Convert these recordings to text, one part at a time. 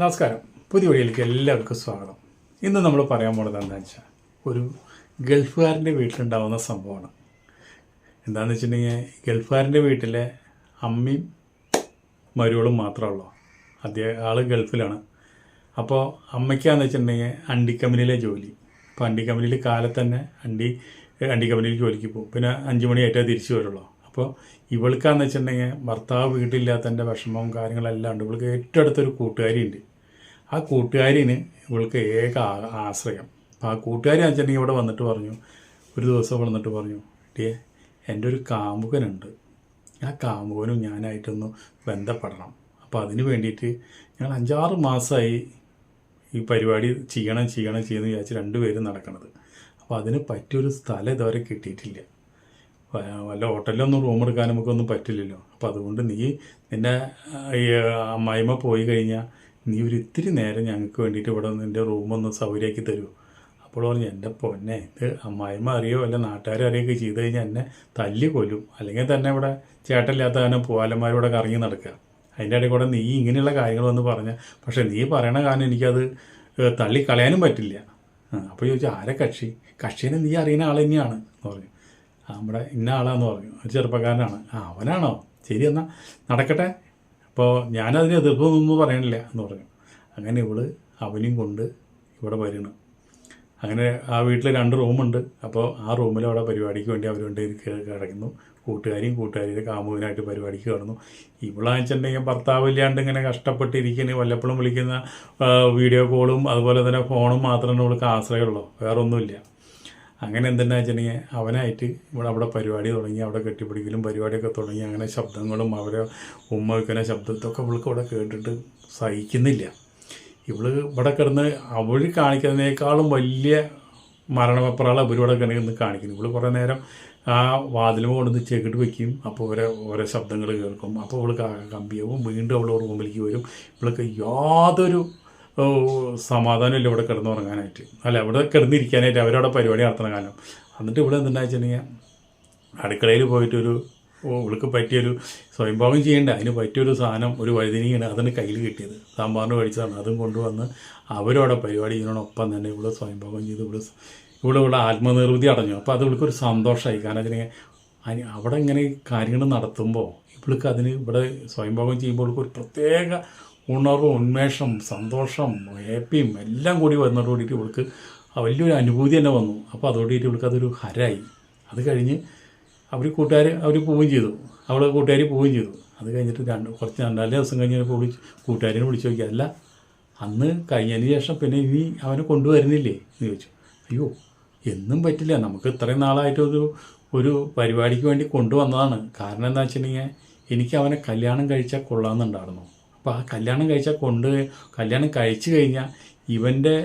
നമസ്കാരം. പുതിയ വീഡിയോയിലേക്ക് എല്ലാവർക്കും സ്വാഗതം. ഇന്ന് നമ്മൾ പറയാൻ പോകുന്നത് എന്താണെന്ന് വെച്ചാൽ ഒരു ഗൾഫുകാരൻ്റെ വീട്ടിലുണ്ടാകുന്ന സംഭവമാണ്. എന്താണെന്ന് വെച്ചിട്ടുണ്ടെങ്കിൽ ഗൾഫുകാരൻ്റെ വീട്ടിലെ അമ്മയും മരുമകളും മാത്രമേ ഉള്ളൂ. ആൾ ഗൾഫിലാണ്. അപ്പോൾ അമ്മയ്ക്കാന്ന് വെച്ചിട്ടുണ്ടെങ്കിൽ അണ്ടി കമ്പനിയിലെ ജോലി. അപ്പോൾ അണ്ടി കമ്പനിയിൽ കാലത്ത് തന്നെ അണ്ടി കമ്പനിയിൽ ജോലിക്ക് പോകും. പിന്നെ 5 മണിയായിട്ടേ തിരിച്ചു വരുള്ളൂ. അപ്പോൾ ഇവൾക്കാന്ന് വെച്ചിട്ടുണ്ടെങ്കിൽ ഭർത്താവ് വീട്ടിലില്ലാത്തതിൻ്റെ വിഷമവും കാര്യങ്ങളെല്ലാം ഉണ്ട്. ഇവൾക്ക് ഏറ്റവും അടുത്തൊരു കൂട്ടുകാരിയുണ്ട്. ആ കൂട്ടുകാരിന് ഇവൾക്ക് ഏക ആശ്രയം. അപ്പോൾ ആ കൂട്ടുകാരി എന്ന് വെച്ചിട്ടുണ്ടെങ്കിൽ ഇവിടെ വന്നിട്ട് പറഞ്ഞു, ഒരു ദിവസം വന്നിട്ട് പറഞ്ഞു, എൻ്റെ ഒരു കാമുകനുണ്ട്, ആ കാമുകനും ഞാനായിട്ടൊന്ന് ബന്ധപ്പെടണം. അപ്പോൾ അതിന് വേണ്ടിയിട്ട് ഞങ്ങൾ 5-6 മാസമായി ഈ പരിപാടി ചെയ്യുമെന്ന് വിചാരിച്ച് രണ്ടുപേരും നടക്കണത്. അപ്പോൾ അതിന് പറ്റിയൊരു സ്ഥലം ഇതുവരെ കിട്ടിയിട്ടില്ല. വല്ല ഹോട്ടലിലൊന്നും റൂം എടുക്കാൻ നമുക്കൊന്നും പറ്റില്ലല്ലോ. അപ്പോൾ അതുകൊണ്ട് നിൻ്റെ ഈ അമ്മായിമ്മ പോയി കഴിഞ്ഞാൽ നീ ഒരു ഇത്തിരി നേരം ഞങ്ങൾക്ക് വേണ്ടിയിട്ട് ഇവിടെ നിൻ്റെ റൂമൊന്ന് സൗകര്യമാക്കി തരുമോ? അപ്പോൾ പറഞ്ഞു, എൻ്റെ പൊന്നെ, ഇത് അമ്മായിമ്മ അറിയോ അല്ല നാട്ടുകാരെ അറിയുകയൊക്കെ ചെയ്ത് കഴിഞ്ഞാൽ എന്നെ തല്ലി കൊല്ലും. അല്ലെങ്കിൽ തന്നെ ഇവിടെ ചേട്ടനില്ലാത്ത കാരണം പൂവാലന്മാരിവിടെ കറങ്ങി നടക്കുക. അതിൻ്റെ ഇടയിൽ കൂടെ നീ ഇങ്ങനെയുള്ള കാര്യങ്ങളൊന്ന് പറഞ്ഞാൽ, പക്ഷേ നീ പറയണ കാരണം എനിക്കത് തള്ളിക്കളയാനും പറ്റില്ല. അപ്പോൾ ചോദിച്ചു, ആരെ കക്ഷീനെ നീ അറിയുന്ന ആൾ തന്നെയാണ് എന്ന് പറഞ്ഞു. നമ്മുടെ ഇന്ന ആളാന്ന് പറഞ്ഞു, ഒരു ചെറുപ്പക്കാരനാണ്. അവനാണോ? ശരി, എന്നാൽ നടക്കട്ടെ. അപ്പോൾ ഞാനതിന് എതിർപ്പൊന്നും പറയണില്ല എന്ന് പറഞ്ഞു. അങ്ങനെ അവനെയും കൊണ്ട് ഇവിടെ വരുന്നു. അങ്ങനെ ആ വീട്ടിൽ 2 റൂമുണ്ട്. അപ്പോൾ ആ റൂമിൽ അവിടെ പരിപാടിക്ക് വേണ്ടി അവർ കൊണ്ട് കിടക്കുന്നു. കൂട്ടുകാരിയുടെ കാമുകനായിട്ട് പരിപാടിക്ക് കിടന്നു. ഇവളാന്ന് വെച്ചിട്ടുണ്ടെങ്കിൽ ഭർത്താവ് ഇല്ലാണ്ട് ഇങ്ങനെ കഷ്ടപ്പെട്ടിരിക്കുന്നു. വല്ലപ്പോഴും വിളിക്കുന്ന വീഡിയോ കോളും അതുപോലെ തന്നെ ഫോണും മാത്രമേ ഇവൾക്ക് ആശ്രയമുള്ളൂ, വേറൊന്നുമില്ല. അങ്ങനെ എന്തെന്ന് വെച്ചിട്ടുണ്ടെങ്കിൽ അവനായിട്ട് അവിടെ പരിപാടി തുടങ്ങി. അവിടെ കെട്ടിപ്പിടിക്കലും പരിപാടിയൊക്കെ തുടങ്ങി. അങ്ങനെ ശബ്ദങ്ങളും അവരെ ഉമ്മ വയ്ക്കുന്ന ശബ്ദത്തൊക്കെ ഇവൾക്ക് ഇവിടെ കേട്ടിട്ട് സഹിക്കുന്നില്ല. ഇവിടെ കിടന്ന് അവൾ കാണിക്കുന്നതിനേക്കാളും വലിയ മരണവെപ്രാളം ഇവരിവിടെ കിടന്ന് കാണിക്കുന്നു. കുറേ നേരം ആ വാതിലും കൊണ്ടുവന്ന് ചെകിട്ട് വയ്ക്കും. അപ്പോൾ ഓരോ ശബ്ദങ്ങൾ കേൾക്കും. അപ്പോൾ അവൾ കമ്പിയാവും. വീണ്ടും അവൾ റൂമിലേക്ക് വരും. ഇവൾക്ക് യാതൊരു സമാധാനമില്ല ഇവിടെ കിടന്നുറങ്ങാനായിട്ട്, അല്ല ഇവിടെ കിടന്നിരിക്കാനായിട്ട്. അവരവിടെ പരിപാടി നടത്തുന്ന കാലം. എന്നിട്ട് ഇവിടെ എന്തെന്ന് വെച്ചിട്ടുണ്ടെങ്കിൽ അടുക്കളയിൽ പോയിട്ടൊരു ഇവൾക്ക് പറ്റിയൊരു സ്വയംഭോഗം ചെയ്യേണ്ട അതിന് പറ്റിയൊരു സാധനം, ഒരു വഴുതിനിയാണ് അതാണ് കയ്യിൽ കിട്ടിയത്. സാമ്പാറിന് മേടിച്ചതാണ്. അതും കൊണ്ടുവന്ന് അവരവിടെ പരിപാടി ചെയ്യുന്നതിനൊപ്പം തന്നെ ഇവിടെ സ്വയംഭോഗം ചെയ്ത് ഇവിടെ ആത്മനിർവൃതി അടഞ്ഞു. അപ്പോൾ അത് ഇവൾക്കൊരു സന്തോഷമായി. കാരണം വെച്ചിട്ടുണ്ടെങ്കിൽ അവിടെ ഇങ്ങനെ കാര്യങ്ങൾ നടത്തുമ്പോൾ ഇവൾക്ക് അതിന് ഇവിടെ സ്വയംഭോഗം ചെയ്യുമ്പോൾ ഇവൾക്ക് ഒരു പ്രത്യേക ഉണർവും ഉന്മേഷം സന്തോഷം ഹാപ്പിയും എല്ലാം കൂടി വന്നതോടുകൂടിയിട്ട് ഇവൾക്ക് വലിയൊരു അനുഭൂതി തന്നെ വന്നു. അപ്പോൾ അതോടുകൂടിയിട്ട് ഇവൾക്ക് അതൊരു ഹരമായി. അത് കഴിഞ്ഞ് അവർ പോവുകയും ചെയ്തു. കൂട്ടുകാരി പോവുകയും ചെയ്തു. അത് കഴിഞ്ഞിട്ട് 2 ദിവസം കഴിഞ്ഞപ്പോൾ കൂട്ടുകാരിനെ വിളിച്ചു നോക്കി, അല്ല അന്ന് കഴിഞ്ഞതിന് ശേഷം പിന്നെ ഇനി അവനെ കൊണ്ടുവരുന്നില്ലേ എന്ന് ചോദിച്ചു. അയ്യോ, എന്നും പറ്റില്ല, നമുക്ക് ഇത്രയും നാളായിട്ടൊരു പരിപാടിക്ക് വേണ്ടി കൊണ്ടുവന്നതാണ്. കാരണം എന്താ വെച്ചിട്ടുണ്ടെങ്കിൽ എനിക്ക് അവനെ കല്യാണം കഴിച്ചാൽ കൊള്ളാമെന്നുണ്ടായിരുന്നു. അപ്പോൾ ആ കല്യാണം കഴിച്ചു കഴിഞ്ഞാൽ ഇവൻ്റെ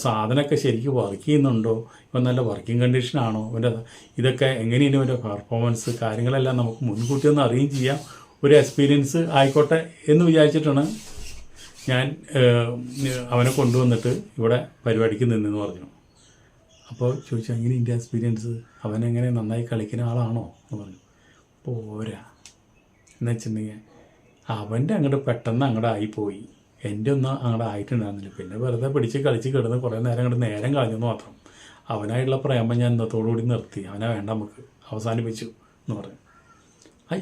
സാധനമൊക്കെ ശരിക്കും വർക്ക് ചെയ്യുന്നുണ്ടോ, ഇവൻ നല്ല വർക്കിംഗ് കണ്ടീഷനാണോ, ഇതൊക്കെ എങ്ങനെയാണ് ഇവൻ്റെ പെർഫോമൻസ് കാര്യങ്ങളെല്ലാം നമുക്ക് മുൻകൂട്ടി ഒന്ന് അറിയുകയും ചെയ്യാം. ഒരു എക്സ്പീരിയൻസ് ആയിക്കോട്ടെ എന്ന് വിചാരിച്ചിട്ടാണ് ഞാൻ അവനെ കൊണ്ടുവന്നിട്ട് ഇവിടെ പരിപാടിക്ക് നിന്നെന്ന് പറഞ്ഞു. അപ്പോൾ ചോദിച്ചു, എങ്ങനെ എൻ്റെ എക്സ്പീരിയൻസ്, അവനെങ്ങനെ നന്നായി കളിക്കുന്ന ആളാണോ എന്ന് പറഞ്ഞു. പോരാ എന്ന് വെച്ചിട്ടുണ്ടെങ്കിൽ അവൻ്റെ പെട്ടെന്ന് ആയിപ്പോയി. എൻ്റെ ഒന്നും ആയിട്ടുണ്ടായിരുന്നില്ല. പിന്നെ വെറുതെ പിടിച്ച് കളിച്ച് കിടന്ന് കുറേ നേരം കളഞ്ഞെന്ന് മാത്രം. അവനായിട്ടുള്ള പ്രേമം ഞാൻ ഇന്നത്തോടുകൂടി നിർത്തി. അവനെ വേണ്ട, നമുക്ക് അവസാനിപ്പിച്ചു എന്ന് പറഞ്ഞു.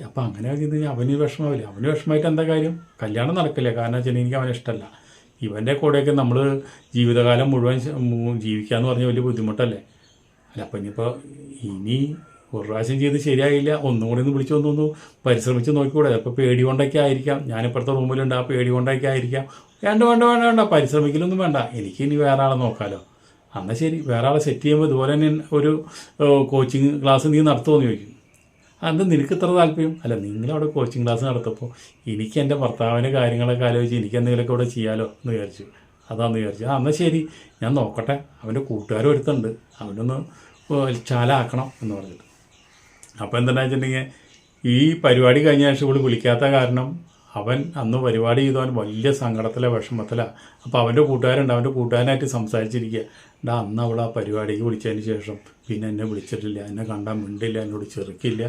അപ്പോൾ അങ്ങനെ ചെയ്ത് അവന് വിഷമമില്ല. അവന് വിഷമമായിട്ട് എന്താ കാര്യം? കല്യാണം നടക്കില്ല. കാരണം വെച്ചാൽ എനിക്ക് അവനെ ഇഷ്ടമല്ല. ഇവൻ്റെ കൂടെയൊക്കെ നമ്മൾ ജീവിതകാലം മുഴുവൻ ജീവിക്കാമെന്ന് പറഞ്ഞാൽ വലിയ ബുദ്ധിമുട്ടല്ലേ. അല്ല, അപ്പം ഇനി ഒരു പ്രാവശ്യം ചെയ്ത് ശരിയായില്ല, ഒന്നും കൂടി ഒന്ന് വിളിച്ചൊന്നു പരിശ്രമിച്ച് നോക്കിക്കൂടെ? അപ്പോൾ പേടി കൊണ്ടൊക്കെ ആയിരിക്കാം. ഞാനിപ്പോഴത്തെ റൂമിലുണ്ട്, ആ പേടി കൊണ്ടൊക്കെ ആയിരിക്കാം. വേണ്ട പരിശ്രമിക്കലൊന്നും വേണ്ട, എനിക്ക് ഇനി വേറെ ആളെ നോക്കാമല്ലോ. എന്നാൽ ശരി, വേറെ ആളെ സെറ്റ് ചെയ്യുമ്പോൾ ഇതുപോലെ തന്നെ ഒരു കോച്ചിങ് ക്ലാസ് നീ നടത്തുമെന്ന് ചോദിക്കും. അത് നിനക്ക് ഇത്ര താല്പര്യം? അല്ല, നിങ്ങളവിടെ കോച്ചിങ് ക്ലാസ് നടത്തപ്പോൾ എനിക്ക് എൻ്റെ ഭർത്താവിൻ്റെ കാര്യങ്ങളൊക്കെ ആലോചിച്ച് എനിക്ക് എന്തെങ്കിലുമൊക്കെ ഇവിടെ ചെയ്യാമല്ലോ എന്ന് വിചാരിച്ചു. അതാണെന്ന് വിചാരിച്ചു. എന്നാൽ ശരി, ഞാൻ നോക്കട്ടെ. അവൻ്റെ കൂട്ടുകാരും ഒരുത്തുണ്ട്, അവനൊന്ന് ചാലാക്കണം എന്ന് പറഞ്ഞിട്ട്. അപ്പോൾ എന്താണെന്ന് വെച്ചിട്ടുണ്ടെങ്കിൽ ഈ പരിപാടി കഴിഞ്ഞ ശേഷം ഇവിടെ വിളിക്കാത്ത കാരണം അവൻ അന്ന് പരിപാടി ചെയ്തവൻ വലിയ സങ്കടത്തിലെ വിഷമത്തിലാണ്. അപ്പോൾ അവൻ്റെ കൂട്ടുകാരനായിട്ട് സംസാരിച്ചിരിക്കുക. അന്ന് അവൾ ആ പരിപാടിക്ക് വിളിച്ചതിന് ശേഷം പിന്നെ എന്നെ വിളിച്ചിട്ടില്ല, എന്നെ കണ്ടാൽ മിണ്ടില്ല, എന്നോട് ചെറുക്കില്ല,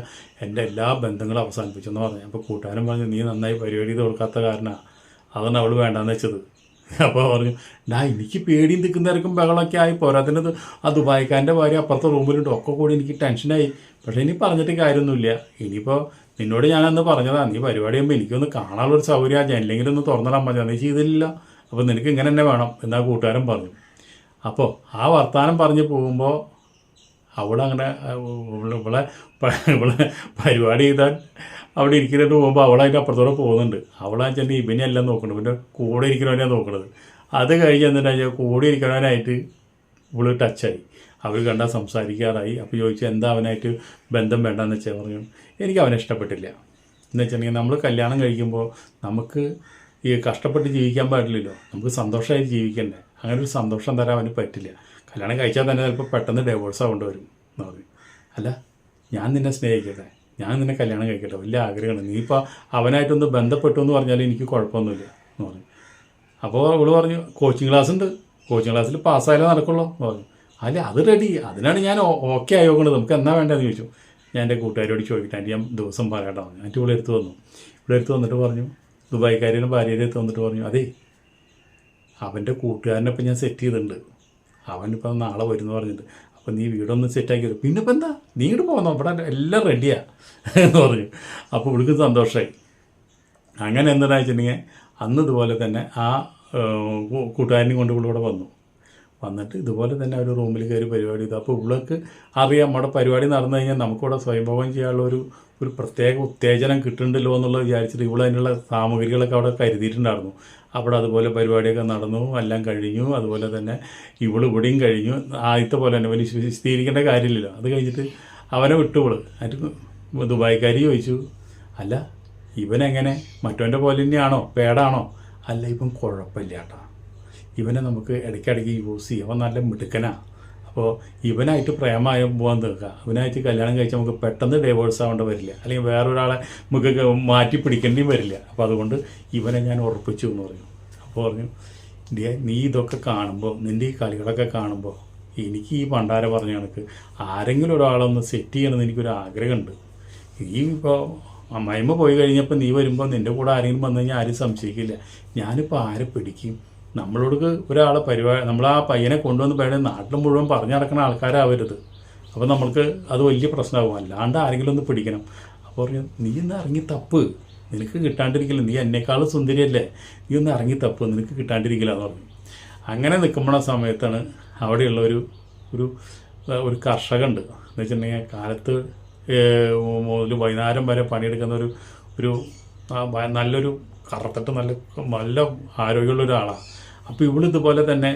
എൻ്റെ എല്ലാ ബന്ധങ്ങളും അവസാനിപ്പിച്ചെന്ന് പറഞ്ഞു. അപ്പോൾ കൂട്ടുകാരൻ പറഞ്ഞു, നീ നന്നായി പരിപാടി ചെയ്ത് കൊടുക്കാത്ത കാരണമാണ് അതാണ് അവൾ വേണ്ടാന്ന് വെച്ചത് അപ്പോൾ പറഞ്ഞു, എനിക്ക് പേടിയും തിക്കുന്നതിരക്കും ബഹളമൊക്കെ ആയി. പോരാത്തിനത് ആ ദുബായ്ക്കാരൻ്റെ ഭാര്യ അപ്പുറത്തെ റൂമിലുണ്ട്. ഒക്കെ കൂടി എനിക്ക് ടെൻഷനായി. പക്ഷേ ഇനി പറഞ്ഞിട്ട് കാര്യമൊന്നുമില്ല. ഇനിയിപ്പോൾ നിന്നോട് ഞാനന്ന് പറഞ്ഞതാണ്, നീ പരിപാടി ചെയ്യുമ്പോൾ എനിക്കൊന്ന് കാണാനുള്ളൊരു സൗകര്യം ജനലെങ്കിലും ഒന്ന് തുറന്നിടാൻ മതി. നീ ചെയ്തില്ല, അപ്പോൾ നിനക്ക് ഇങ്ങനെ തന്നെ വേണം എന്നാ കൂട്ടുകാരൻ പറഞ്ഞു. അപ്പോൾ ആ വർത്തമാനം പറഞ്ഞ് പോകുമ്പോൾ അവളങ്ങനെ ഇവളെ പരിപാടി ചെയ്താൽ അവിടെ ഇരിക്കുന്നിട്ട് പോകുമ്പോൾ അവളതിൻ്റെ അപ്പുറത്തോടെ പോകുന്നുണ്ട്. അവളാച്ചെൻ്റെ ഇവനെല്ലാം നോക്കുന്നത്, പിന്നെ കൂടെ ഇരിക്കുന്നവനെയാണ് നോക്കുന്നത്. അത് കഴിഞ്ഞ് എന്നിട്ട് കൂടെ ഇരിക്കുന്നവനായിട്ട് ഇവള് ടച്ചായി. അവർ കണ്ടാൽ സംസാരിക്കാറായി. അപ്പോൾ ചോദിച്ചു എന്താ അവനായിട്ട് ബന്ധം വേണ്ടെന്ന് വെച്ചാൽ പറഞ്ഞു, എനിക്ക് അവനെ ഇഷ്ടപ്പെട്ടില്ല. എന്ന് വെച്ചിട്ടുണ്ടെങ്കിൽ നമ്മൾ കല്യാണം കഴിക്കുമ്പോൾ നമുക്ക് ഈ കഷ്ടപ്പെട്ട് ജീവിക്കാൻ പാടില്ലല്ലോ, നമുക്ക് സന്തോഷമായിട്ട് ജീവിക്കണ്ടേ. അങ്ങനെ ഒരു സന്തോഷം തരാൻ അവന് പറ്റില്ല. കല്യാണം കഴിച്ചാൽ തന്നെ ചിലപ്പോൾ പെട്ടെന്ന് ഡൈവോഴ്സ് ആവേണ്ടി വരും എന്ന് പറഞ്ഞു. അല്ല, ഞാൻ നിന്നെ സ്നേഹിക്കട്ടെ, ഞാൻ നിന്നെ കല്യാണം കഴിക്കട്ടെ, വലിയ ആഗ്രഹമാണ്. നീ ഇപ്പോൾ അവനായിട്ടൊന്ന് ബന്ധപ്പെട്ടു എന്ന് പറഞ്ഞാൽ എനിക്ക് കുഴപ്പമൊന്നുമില്ല എന്ന് പറഞ്ഞു. അപ്പോൾ അവൾ പറഞ്ഞു, കോച്ചിങ് ക്ലാസ് ഉണ്ട്, കോച്ചിങ് ക്ലാസ്സിൽ പാസ്സായാലേ നടക്കുള്ളൂ എന്ന് പറഞ്ഞു. അല്ല, അത് റെഡി, അതിനാണ് ഞാൻ ഓക്കെ ആയോക്കണത്, നമുക്ക് എന്നാ വേണ്ടതെന്ന് ചോദിച്ചു. ഞാൻ എൻ്റെ കൂട്ടുകാരോട് ചോദിക്കട്ടെ, ഞാൻ ദിവസം പറയട്ടോ. എന്നിട്ട് ഇവിടെ എടുത്ത് വന്നു. ഇവിടെ എടുത്ത് വന്നിട്ട് പറഞ്ഞു, ദുബായ്ക്കാരിയുടെ ഭാര്യയുടെ അടുത്ത് വന്നിട്ട് പറഞ്ഞു, അതേ അവൻ്റെ കൂട്ടുകാരനെ ഇപ്പം ഞാൻ സെറ്റ് ചെയ്തിട്ടുണ്ട്, അവനിപ്പം നാളെ വരുമെന്ന് പറഞ്ഞിട്ട്, അപ്പം നീ വീടൊന്ന് സെറ്റാക്കിയത്. പിന്നെ ഇപ്പം എന്താ, നീ ഇങ്ങോട്ട് പോകുന്നോ, ഇവിടെ എല്ലാം റെഡിയാ എന്ന് പറഞ്ഞു. അപ്പോൾ ഇവിടേക്ക് സന്തോഷമായി. അങ്ങനെ എന്താണെന്ന് വെച്ചിട്ടുണ്ടെങ്കിൽ അന്ന് ഇതുപോലെ തന്നെ ആ കൂട്ടുകാരനെയും കൊണ്ട് ഇവിടെ വന്നു. വന്നിട്ട് ഇതുപോലെ തന്നെ ഒരു റൂമിൽ കയറി പരിപാടി ചെയ്തു. അപ്പോൾ ഇവൾക്ക് അറിയാം നമ്മുടെ പരിപാടി നടന്നു കഴിഞ്ഞാൽ നമുക്കിവിടെ സ്വയംഭവം ചെയ്യാനുള്ള ഒരു പ്രത്യേക ഉത്തേജനം കിട്ടുന്നുണ്ടല്ലോ എന്നുള്ളത് വിചാരിച്ചിട്ട് ഇവിടെ അതിനുള്ള സാമഗ്രികളൊക്കെ അവിടെ കരുതിയിട്ടുണ്ടായിരുന്നു. അവിടെ അതുപോലെ പരിപാടിയൊക്കെ നടന്നു, എല്ലാം കഴിഞ്ഞു. അതുപോലെ തന്നെ ഇവിടെയും കഴിഞ്ഞു. ആദ്യത്തെ പോലെ തന്നെ വലിയ വിശദീകരിക്കേണ്ട കാര്യമില്ലല്ലോ. അത് കഴിഞ്ഞിട്ട് അവനെ വിട്ടുവിള്. എന്നിട്ട് ദുബായ്ക്കാരി ചോദിച്ചു, അല്ല ഇവനെങ്ങനെ മറ്റവൻ്റെ പോലെ തന്നെയാണോ, പേടാണോ? അല്ല, ഇവൻ കുഴപ്പമില്ല കേട്ടോ, ഇവനെ നമുക്ക് ഇടയ്ക്കിടയ്ക്ക് യൂസ് ചെയ്യും, അവൻ നല്ല മിടുക്കനാണ്. അപ്പോൾ ഇവനായിട്ട് പ്രേമമായി പോകാൻ തീർക്കുക, ഇവനായിട്ട് കല്യാണം കഴിച്ചാൽ നമുക്ക് പെട്ടെന്ന് ഡൈവേഴ്സ് ആവേണ്ടി വരില്ല, അല്ലെങ്കിൽ വേറൊരാളെ നമുക്ക് മാറ്റി പിടിക്കേണ്ടിയും വരില്ല. അപ്പോൾ അതുകൊണ്ട് ഇവനെ ഞാൻ ഉറപ്പിച്ചു എന്ന് പറഞ്ഞു. അപ്പോൾ പറഞ്ഞു, നീ ഇതൊക്കെ കാണുമ്പോൾ, നിൻ്റെ ഈ കളികളൊക്കെ കാണുമ്പോൾ എനിക്ക് ഈ പണ്ടാര പറഞ്ഞ കണക്ക് ആരെങ്കിലും ഒരാളൊന്ന് സെറ്റ് ചെയ്യണമെന്ന് എനിക്കൊരു ആഗ്രഹമുണ്ട്. ഈ ഇപ്പോൾ അമ്മായിമ്മ പോയി കഴിഞ്ഞപ്പോൾ നീ വരുമ്പോൾ നിൻ്റെ കൂടെ ആരെങ്കിലും വന്നു കഴിഞ്ഞാൽ ആരും സംശയിക്കില്ല. ഞാനിപ്പോൾ ആരെ പിടിക്കും? നമ്മളോട് ഒരാളെ പരിപാടി, നമ്മൾ ആ പയ്യനെ കൊണ്ടുവന്ന് പേടെ നാട്ടിൽ മുഴുവൻ പറഞ്ഞു നടക്കുന്ന ആൾക്കാരാവരുത്. അപ്പോൾ നമ്മൾക്ക് അത് വലിയ പ്രശ്നമാകും. അല്ലാണ്ട് ആരെങ്കിലും ഒന്ന് പിടിക്കണം. അപ്പോൾ പറഞ്ഞു, നീ ഒന്ന് ഇറങ്ങി തപ്പ്, നിനക്ക് കിട്ടാണ്ടിരിക്കില്ല, നീ എന്നെക്കാളും സുന്ദരിയല്ലേ, നീ ഒന്ന് ഇറങ്ങി തപ്പ്, നിനക്ക് കിട്ടാണ്ടിരിക്കില്ല എന്ന് പറഞ്ഞു. അങ്ങനെ നിൽക്കുമ്പോഴ സമയത്താണ് അവിടെയുള്ള ഒരു കർഷകനുണ്ട്. എന്ന് വെച്ചിട്ടുണ്ടെങ്കിൽ കാലത്ത് മുതൽ വൈകുന്നേരം വരെ പണിയെടുക്കുന്ന ഒരു നല്ലൊരു കറുത്തിട്ട് നല്ല ആരോഗ്യമുള്ള ഒരാളാണ്. അപ്പോൾ ഇതുപോലെ തന്നെ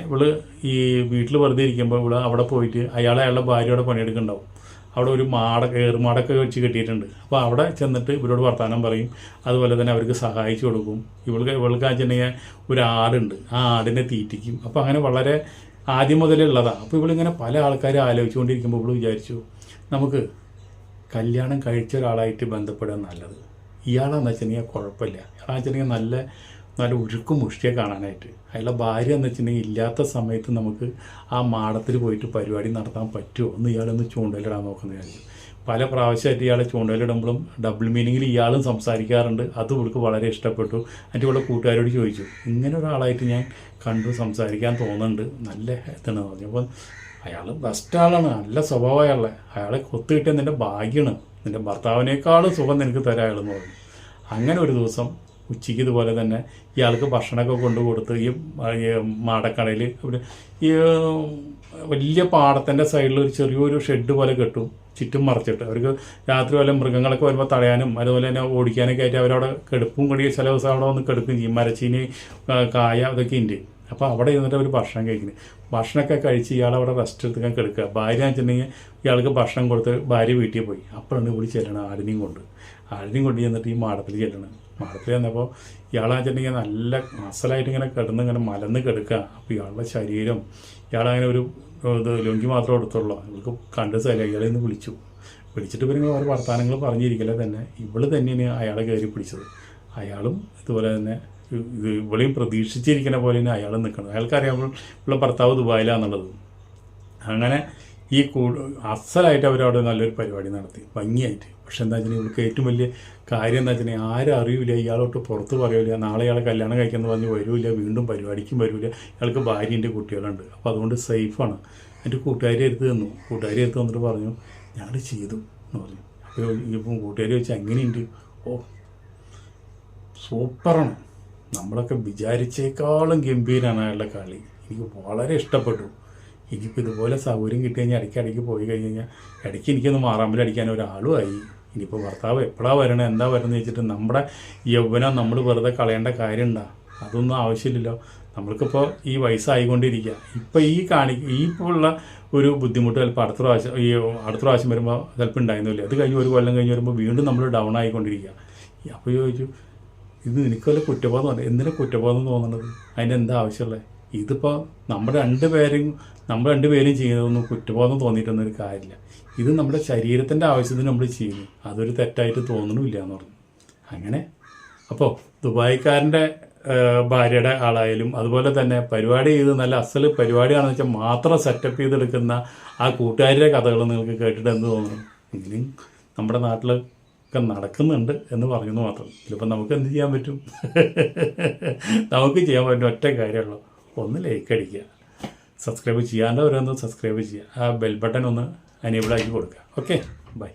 ഈ വീട്ടിൽ വെറുതെ ഇരിക്കുമ്പോൾ അവിടെ പോയിട്ട് അയാളുടെ ഭാര്യയോടെ പണിയെടുക്കുന്നുണ്ടാവും. അവിടെ ഒരു ഏറുമാടൊക്കെ വെച്ച് കെട്ടിയിട്ടുണ്ട്. അപ്പോൾ അവിടെ ചെന്നിട്ട് ഇവരോട് വർത്തമാനം പറയും. അതുപോലെ തന്നെ അവർക്ക് സഹായിച്ചു കൊടുക്കും. ഇവൾക്ക് വെച്ചിട്ടുണ്ടെങ്കിൽ ഒരു ആടുണ്ട്, ആ ആടിനെ തീറ്റിക്കും. അപ്പോൾ അങ്ങനെ വളരെ ആദ്യം മുതലേ ഉള്ളതാണ്. അപ്പോൾ ഇവളിങ്ങനെ പല ആൾക്കാരെ ആലോചിച്ചുകൊണ്ടിരിക്കുമ്പോൾ ഇവൾ വിചാരിച്ചു, നമുക്ക് കല്യാണം കഴിച്ച ഒരാളായിട്ട് ബന്ധപ്പെടുക നല്ലത്. ഇയാളെന്ന് വെച്ചിട്ടുണ്ടെങ്കിൽ കുഴപ്പമില്ല, ഇയാളെന്ന് വെച്ചിട്ടുണ്ടെങ്കിൽ നല്ല ഉരുക്കും മുഷ്ടിയെ കാണാനായിട്ട്. അയാളുടെ ഭാര്യ എന്ന് വെച്ചിട്ടുണ്ടെങ്കിൽ ഇല്ലാത്ത സമയത്ത് നമുക്ക് ആ മാടത്തിൽ പോയിട്ട് പരിപാടി നടത്താൻ പറ്റുമോ എന്ന് ഇയാളൊന്ന് ചൂണ്ടലിടാൻ നോക്കുന്നത്. പല പ്രാവശ്യമായിട്ട് ഇയാളെ ചൂണ്ടലിടുമ്പോഴും ഡബിൾ മീനിങ്ങിൽ ഇയാളും സംസാരിക്കാറുണ്ട്. അതും ഇവൾക്ക് വളരെ ഇഷ്ടപ്പെട്ടു. എന്നിട്ട് ഇവിടെ കൂട്ടുകാരോട് ചോദിച്ചു, ഇങ്ങനെ ഒരാളായിട്ട് ഞാൻ കണ്ടു, സംസാരിക്കാൻ തോന്നുന്നുണ്ട്, നല്ല ഇതെന്ന് പറഞ്ഞു. അപ്പോൾ അയാൾ ബെസ്റ്റ് ആളാണ്, നല്ല സ്വഭാവം. അയാളെ കൊത്തു കിട്ടിയ നിൻ്റെ ഭാഗ്യമാണ്, നിൻ്റെ ഭർത്താവിനേക്കാളും സുഖം നിനക്ക് തരാം അയാളെന്ന് പറഞ്ഞു. അങ്ങനെ ഒരു ദിവസം ഉച്ചയ്ക്ക് ഇതുപോലെ തന്നെ ഇയാൾക്ക് ഭക്ഷണമൊക്കെ കൊണ്ടു കൊടുത്ത് ഈ മാടക്കടയിൽ ഈ വലിയ പാടത്തിൻ്റെ സൈഡിൽ ഒരു ചെറിയൊരു ഷെഡ് പോലെ കെട്ടും, ചുറ്റും മറച്ചിട്ട്. അവർക്ക് രാത്രി വല്ല മൃഗങ്ങളൊക്കെ വരുമ്പോൾ തടയാനും അതുപോലെ തന്നെ ഓടിക്കാനൊക്കെ ആയിട്ട് അവരവിടെ കെടുപ്പും കൂടി ചില ദിവസം അവിടെ വന്ന് കെടുക്കും ചെയ്യും. മരച്ചീനി, കായ അതൊക്കെ ഉണ്ട്. അപ്പോൾ അവിടെ ഇരുന്നിട്ട് അവർ ഭക്ഷണം കഴിക്കുന്നത്. ഭക്ഷണമൊക്കെ കഴിച്ച് ഇയാളവിടെ റെസ്റ്റ് എടുക്കാൻ കിടക്കുക. ഭാര്യ വെച്ചിട്ടുണ്ടെങ്കിൽ ഇയാൾക്ക് ഭക്ഷണം കൊടുത്ത് ഭാര്യ വീട്ടിൽ പോയി. അപ്പോഴാണ് ഇവിടെ ചെല്ലണം ആടിനെയും കൊണ്ട് ചെന്നിട്ട് ഈ മാടത്തിൽ ചെല്ലണം. മാടത്തിൽ ചെന്നപ്പോൾ ഇയാളെ വെച്ചിട്ടുണ്ടെങ്കിൽ നല്ല അസലായിട്ട് ഇങ്ങനെ ഇങ്ങനെ മലന്ന് കിടക്കുക. അപ്പോൾ ഇയാളുടെ ശരീരം, ഇയാളങ്ങനെ ഒരു ലൊങ്കി മാത്രമേ എടുത്തുള്ളൂ. ഇവൾക്ക് കണ്ട് സ്ഥലം ഇയാളെ ഒന്ന് വിളിച്ചിട്ട് പിന്നെ ഓരോ വർത്തമാനങ്ങൾ പറഞ്ഞിരിക്കലെ തന്നെ ഇവള് തന്നെയാണ് അയാളെ കയറി പിടിച്ചത്. അയാളും ഇതുപോലെ തന്നെ ഇവളെയും പ്രതീക്ഷിച്ചിരിക്കുന്ന പോലെ തന്നെ അയാളും നിൽക്കണം. അയാൾക്കറിയാം ഇവളെ ഭർത്താവ് ദുബായിലാണെന്നുള്ളത്. അങ്ങനെ ഈ അസലായിട്ട് അവരവിടെ നല്ലൊരു പരിപാടി നടത്തി ഭംഗിയായിട്ട്. പക്ഷെ എന്താ വെച്ചാൽ ഇവൾക്ക് ഏറ്റവും വലിയ കാര്യം എന്താ വെച്ചാൽ ആരും അറിയില്ല, ഇയാളോട്ട് പുറത്ത് പറയില്ല, നാളെ ഇയാളെ കല്യാണം കഴിക്കാമെന്ന് പറഞ്ഞ് വരില്ല, വീണ്ടും പരിപാടിക്കും വരില്ല, ഇയാൾക്ക് ഭാര്യൻ്റെ കുട്ടികളുണ്ട്. അപ്പോൾ അതുകൊണ്ട് സേഫാണ്. എൻ്റെ കൂട്ടുകാരി എടുത്ത് തന്നു. കൂട്ടുകാരി എടുത്ത് വന്നിട്ട് പറഞ്ഞു ഞങ്ങൾ ചെയ്തു എന്ന് പറഞ്ഞു. അപ്പോൾ ഇപ്പം കൂട്ടുകാരി വെച്ചാൽ എങ്ങനെയുണ്ട്? ഓ സൂപ്പറാണ്, നമ്മളൊക്കെ വിചാരിച്ചേക്കാളും ഗംഭീരമാണ് അയാളുടെ കളി. എനിക്ക് വളരെ ഇഷ്ടപ്പെട്ടു. എനിക്കിപ്പോൾ ഇതുപോലെ സൗകര്യം കിട്ടി കഴിഞ്ഞാൽ ഇടയ്ക്ക് പോയി കഴിഞ്ഞ് കഴിഞ്ഞാൽ ഇടയ്ക്ക് എനിക്കൊന്ന് മാറാമ്പൽ അടിക്കാൻ ഒരാളും ആയി. ഇനിയിപ്പോൾ ഭർത്താവ് എപ്പോഴാണ് വരണത് എന്താ വരുന്നത് വെച്ചിട്ട് നമ്മുടെ യൗവനം നമ്മൾ വെറുതെ കളയേണ്ട കാര്യമുണ്ടോ? അതൊന്നും ആവശ്യമില്ലല്ലോ. നമ്മൾക്കിപ്പോൾ ഈ വയസ്സായിക്കൊണ്ടിരിക്കുക. ഇപ്പോൾ ഇപ്പോൾ ഉള്ള ഒരു ബുദ്ധിമുട്ട് ചിലപ്പോൾ അടുത്ത പ്രാവശ്യം വരുമ്പോൾ ചിലപ്പോൾ ഉണ്ടായിരുന്നില്ല. അത് കഴിഞ്ഞ് ഒരു കൊല്ലം കഴിഞ്ഞ് വരുമ്പോൾ വീണ്ടും നമ്മൾ ഡൗൺ ആയിക്കൊണ്ടിരിക്കുക. അപ്പോൾ ചോദിച്ചു ഇത് നിനക്ക് വല്ല കുറ്റബോധം ഉണ്ട്? എന്തിനാ കുറ്റബോധം തോന്നുന്നത്? അതിൻ്റെ എന്താ ആവശ്യമുള്ളത്? ഇതിപ്പോൾ നമ്മൾ രണ്ടുപേരും ചെയ്യുന്നതൊന്നും കുറ്റബോധം തോന്നിയിട്ടൊന്നും ഒരു കാര്യമില്ല. ഇത് നമ്മുടെ ശരീരത്തിൻ്റെ ആവശ്യത്തിന് നമ്മൾ ചെയ്യുന്നു, അതൊരു തെറ്റായിട്ട് തോന്നണമില്ല എന്ന് പറഞ്ഞു. അങ്ങനെ അപ്പോൾ ദുബായിക്കാരൻ്റെ ഭാര്യയുടെ ആളായാലും അതുപോലെ തന്നെ പരിപാടി ചെയ്ത് നല്ല അസൽ പരിപാടിയാണെന്ന് വെച്ചാൽ മാത്രം സെറ്റപ്പ് ചെയ്തെടുക്കുന്ന ആ കൂട്ടുകാരുടെ കഥകൾ നിങ്ങൾക്ക് കേട്ടിട്ട് എന്ത് തോന്നുന്നു? ഇനിയും നമ്മുടെ നാട്ടിലൊക്കെ നടക്കുന്നുണ്ട് എന്ന് പറഞ്ഞെന്ന് മാത്രം. ഇതിലിപ്പോൾ നമുക്ക് എന്ത് ചെയ്യാൻ പറ്റും? നമുക്ക് ചെയ്യാൻ പറ്റും ഒറ്റ കാര്യമുള്ളൂ, ഒന്ന് ലൈക്ക് അടിക്കുക, സബ്സ്ക്രൈബ് ചെയ്യാണ്ടവരൊന്ന് സബ്സ്ക്രൈബ് ചെയ്യുക, ആ ബെൽ ബട്ടൺ ഒന്ന് എനേബിൾ ആക്കി കൊടുക്കുക. Okay, by.